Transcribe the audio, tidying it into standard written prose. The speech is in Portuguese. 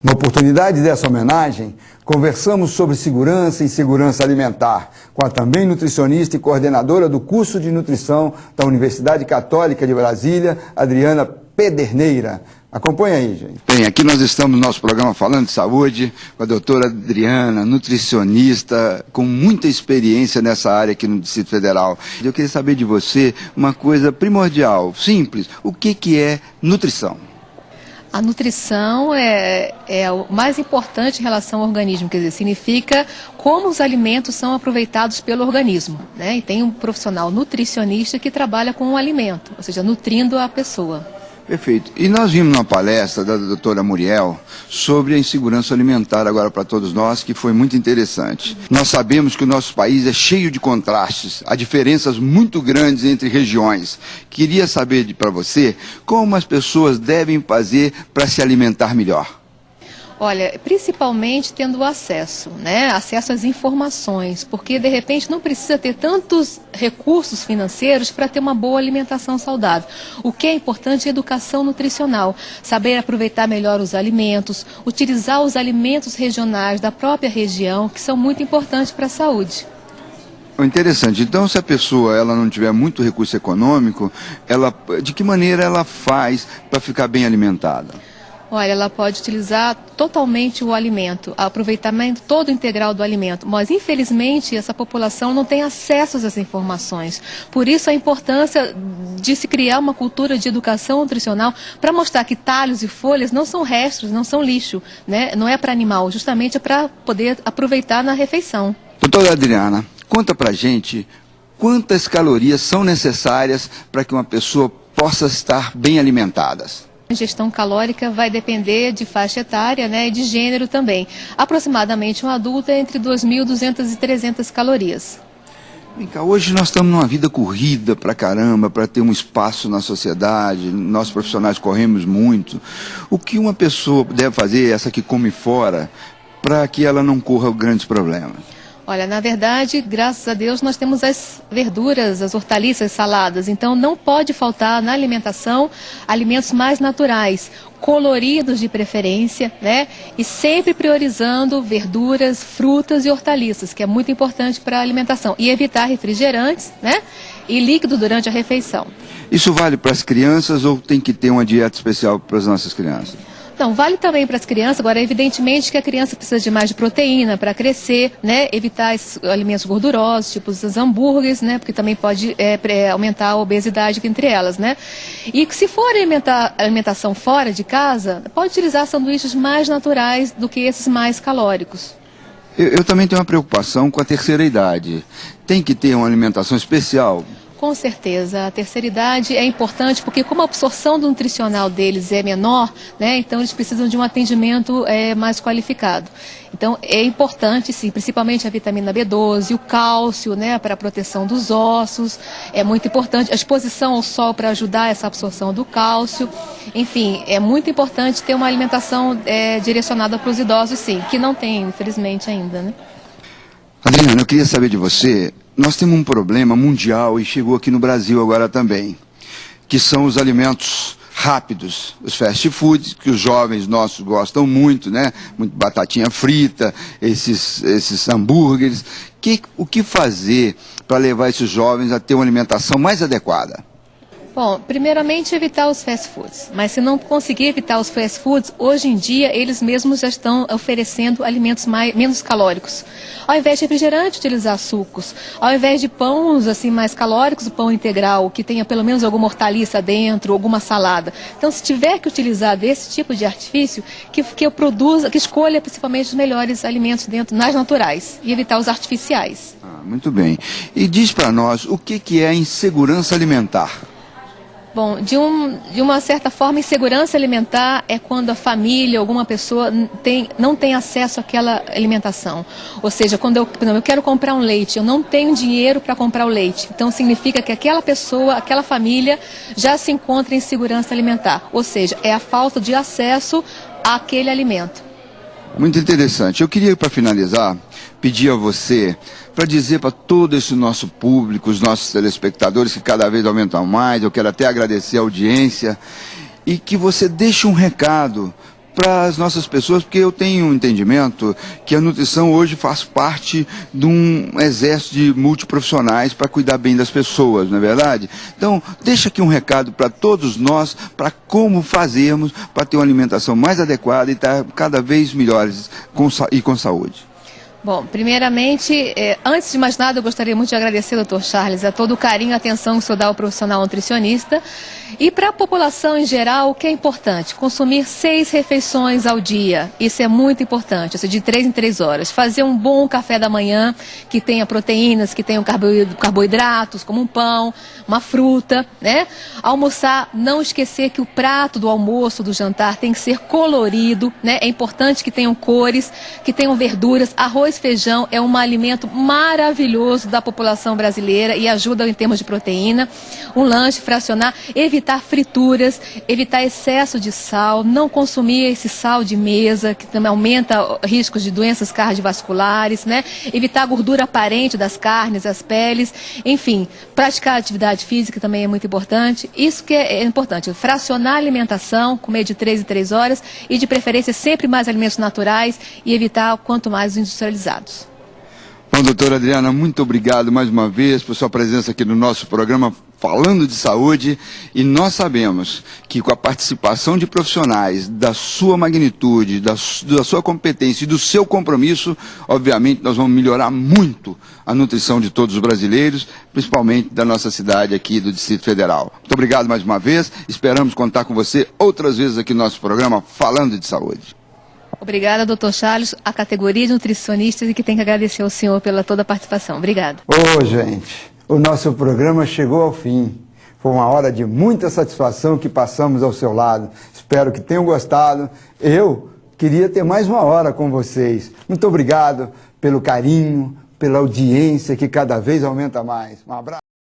Na oportunidade dessa homenagem, conversamos sobre segurança e segurança alimentar, com a também nutricionista e coordenadora do curso de nutrição da Universidade Católica de Brasília, Adriana Pedernera. Acompanhe aí, gente. Bem, aqui nós estamos no nosso programa Falando de Saúde, com a doutora Adriana, nutricionista, com muita experiência nessa área aqui no Distrito Federal. Eu queria saber de você uma coisa primordial, simples, o que é nutrição? A nutrição é o mais importante em relação ao organismo, quer dizer, significa como os alimentos são aproveitados pelo organismo, né? E tem um profissional nutricionista que trabalha com o alimento, ou seja, nutrindo a pessoa. Perfeito. E nós vimos uma palestra da doutora Muriel sobre a insegurança alimentar agora para todos nós, que foi muito interessante. Nós sabemos que o nosso país é cheio de contrastes, há diferenças muito grandes entre regiões. Queria saber para você como as pessoas devem fazer para se alimentar melhor. Olha, principalmente tendo acesso, né? Acesso às informações, porque de repente não precisa ter tantos recursos financeiros para ter uma boa alimentação saudável. O que é importante é educação nutricional, saber aproveitar melhor os alimentos, utilizar os alimentos regionais da própria região, que são muito importantes para a saúde. Interessante. Então, se a pessoa ela não tiver muito recurso econômico, de que maneira ela faz para ficar bem alimentada? Olha, ela pode utilizar totalmente o alimento, o aproveitamento todo integral do alimento, mas infelizmente essa população não tem acesso a essas informações. Por isso a importância de se criar uma cultura de educação nutricional para mostrar que talhos e folhas não são restos, não são lixo, né? Não é para animal, justamente é para poder aproveitar na refeição. Doutora Adriana, conta pra gente quantas calorias são necessárias para que uma pessoa possa estar bem alimentada. A ingestão calórica vai depender de faixa etária, né, e de gênero também. Aproximadamente um adulto é entre 2.200 e 300 calorias. Vem cá, hoje nós estamos numa vida corrida pra caramba, para ter um espaço na sociedade, nós profissionais corremos muito. O que uma pessoa deve fazer, essa que come fora, para que ela não corra grandes problemas? Olha, na verdade, graças a Deus, nós temos as verduras, as hortaliças, saladas. Então, não pode faltar na alimentação alimentos mais naturais, coloridos de preferência, né? E sempre priorizando verduras, frutas e hortaliças, que é muito importante para a alimentação. E evitar refrigerantes, né? E líquido durante a refeição. Isso vale para as crianças ou tem que ter uma dieta especial para as nossas crianças? Não, vale também para as crianças, agora evidentemente que a criança precisa de mais de proteína para crescer, né? Evitar esses alimentos gordurosos, tipo os hambúrgueres, né? Porque também pode aumentar a obesidade entre elas, né? E se for alimentação fora de casa, pode utilizar sanduíches mais naturais do que esses mais calóricos. Eu também tenho uma preocupação com a terceira idade. Tem que ter uma alimentação especial? Com certeza, a terceira idade é importante porque como a absorção do nutricional deles é menor, né, então eles precisam de um atendimento mais qualificado. Então é importante sim, principalmente a vitamina B12, o cálcio, né, para a proteção dos ossos, é muito importante a exposição ao sol para ajudar essa absorção do cálcio. Enfim, é muito importante ter uma alimentação direcionada para os idosos sim, que não tem infelizmente ainda, né? Adriana, eu queria saber de você. Nós temos um problema mundial e chegou aqui no Brasil agora também, que são os alimentos rápidos, os fast foods, que os jovens nossos gostam muito, né? Muito batatinha frita, esses hambúrgueres. O que fazer para levar esses jovens a ter uma alimentação mais adequada? Bom, primeiramente evitar os fast foods, mas se não conseguir evitar os fast foods, hoje em dia eles mesmos já estão oferecendo alimentos menos calóricos. Ao invés de refrigerante, utilizar sucos. Ao invés de pães assim, mais calóricos, o pão integral, que tenha pelo menos alguma hortaliça dentro, alguma salada. Então, se tiver que utilizar desse tipo de artifício, que escolha principalmente os melhores alimentos dentro, nas naturais, e evitar os artificiais. Muito bem. E diz para nós, o que é a insegurança alimentar? Bom, de uma certa forma, insegurança alimentar é quando a família, alguma pessoa não tem acesso àquela alimentação. Ou seja, quando eu quero comprar um leite, eu não tenho dinheiro para comprar o leite. Então, significa que aquela pessoa, aquela família já se encontra em insegurança alimentar. Ou seja, é a falta de acesso àquele alimento. Muito interessante. Eu queria, para finalizar, pedir a você para dizer para todo esse nosso público, os nossos telespectadores, que cada vez aumentam mais, eu quero até agradecer a audiência, e que você deixe um recado para as nossas pessoas, porque eu tenho um entendimento que a nutrição hoje faz parte de um exército de multiprofissionais para cuidar bem das pessoas, não é verdade? Então, deixa aqui um recado para todos nós, para como fazermos para ter uma alimentação mais adequada e estar cada vez melhores e com saúde. Bom, primeiramente, antes de mais nada, eu gostaria muito de agradecer, Dr. Charles, a todo o carinho e atenção que o senhor dá ao profissional nutricionista. E para a população em geral, o que é importante? Consumir 6 refeições ao dia. Isso é muito importante, ou seja, de 3 em 3 horas. Fazer um bom café da manhã, que tenha proteínas, que tenha carboidratos, como um pão, uma fruta, né? Almoçar, não esquecer que o prato do almoço, do jantar, tem que ser colorido, né? É importante que tenham cores, que tenham verduras. Arroz e feijão é um alimento maravilhoso da população brasileira e ajuda em termos de proteína. Um lanche, fracionar, evitar frituras, evitar excesso de sal, não consumir esse sal de mesa, que também aumenta riscos de doenças cardiovasculares, né? Evitar a gordura aparente das carnes, das peles, enfim, praticar atividade física também é muito importante. Isso que é importante, fracionar a alimentação, comer de 3 em 3 horas e de preferência sempre mais alimentos naturais e evitar quanto mais os industrializados. Bom, doutora Adriana, muito obrigado mais uma vez por sua presença aqui no nosso programa Falando de Saúde, e nós sabemos que com a participação de profissionais da sua magnitude, da sua competência e do seu compromisso, obviamente nós vamos melhorar muito a nutrição de todos os brasileiros, principalmente da nossa cidade aqui do Distrito Federal. Muito obrigado mais uma vez, esperamos contar com você outras vezes aqui no nosso programa Falando de Saúde. Obrigada, doutor Charles, a categoria de nutricionistas, e que tem que agradecer ao senhor pela toda a participação. Obrigada. Ô, gente, o nosso programa chegou ao fim. Foi uma hora de muita satisfação que passamos ao seu lado. Espero que tenham gostado. Eu queria ter mais uma hora com vocês. Muito obrigado pelo carinho, pela audiência que cada vez aumenta mais. Um abraço.